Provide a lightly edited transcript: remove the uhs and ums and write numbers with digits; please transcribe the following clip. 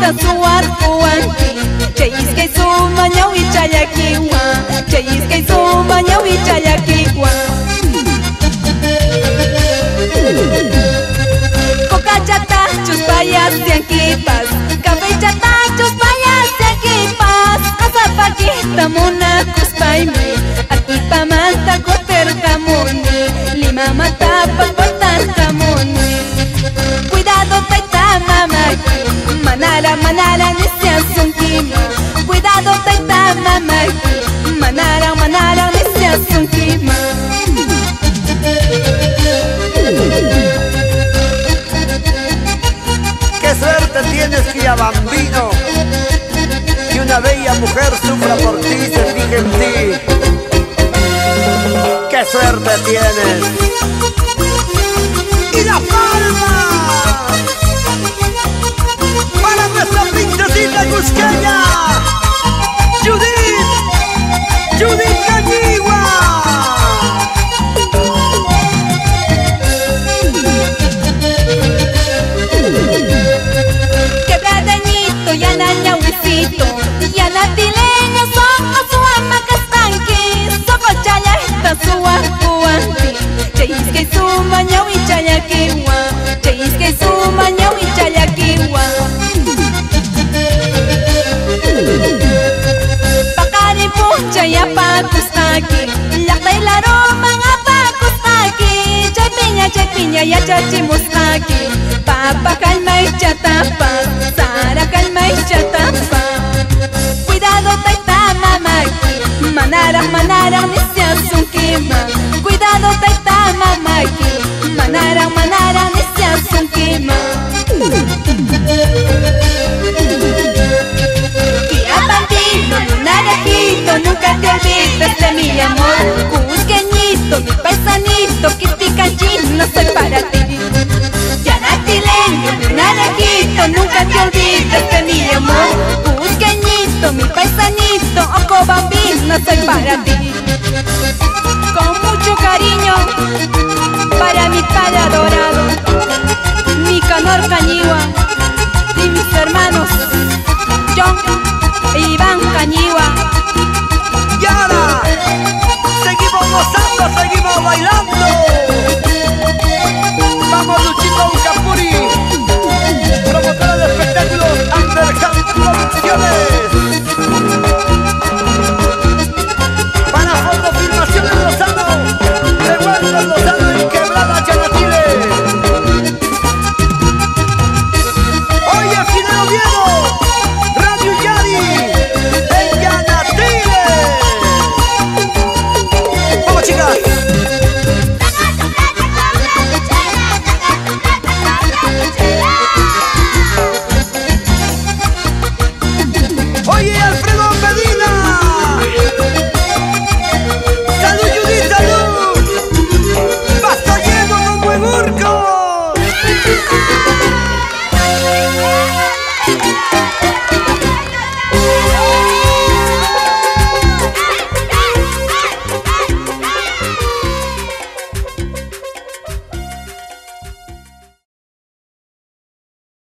chayajta suwarkuwanki. Chayisqay suma ñawi chayakiwa, chayisqay suma ñawi chayakiwa. Kokachata chuspayasyankipas, kafaychata chuspayasyankipas. Asapakita munakuspaymi, atipamanta kutirkamuni, Limamatapas portarkamuni. Cuidado tayta mamaki, manara nisyasunkiman. Cuidado tayta mamaki, manara nisyasunkiman. Qué suerte tienes, Tía Bambino, que una bella mujer sufra por ti y se fije en ti. ¡Qué suerte tienes! ¡Y la palma! ¡Para nuestra princesita cusqueña! ¡Judith! ¡Judith Cañigua! Quebradeñito, yana ñawisito, yana tileña, soco su amacastanqui, soco chayajta suwarkuwanki. Chayisqay suma ñawi chayakiwa, chayisqay suma ñawi chayakiwa. Paqarin puchayapakusqaki, llaqtay laroman apakustaki. Chaypiña yachachimusqaki, papa kalmaychatapas, sara kalmaychatapas. Cuidado tayta mamaki, manara nisyasunkiman. Cuidado tayta mamaki, manara nisyasunkiman. Tía Bambino, naranjito, nunca te olvides de mi amor. Cusqueñito, mi paisanito, Kitikanchino, soy para ti. Yanatileño, naranjito, nunca te olvides de mi amor. Cusqueñito, mi paisanito, Oco Bambino, soy para ti. Con mucho cariño para mi padre adorado, Nicanor Cañigua, y mis hermanos John e Iván Cañigua. ¡Y ahora! ¡Seguimos gozando, seguimos bailando!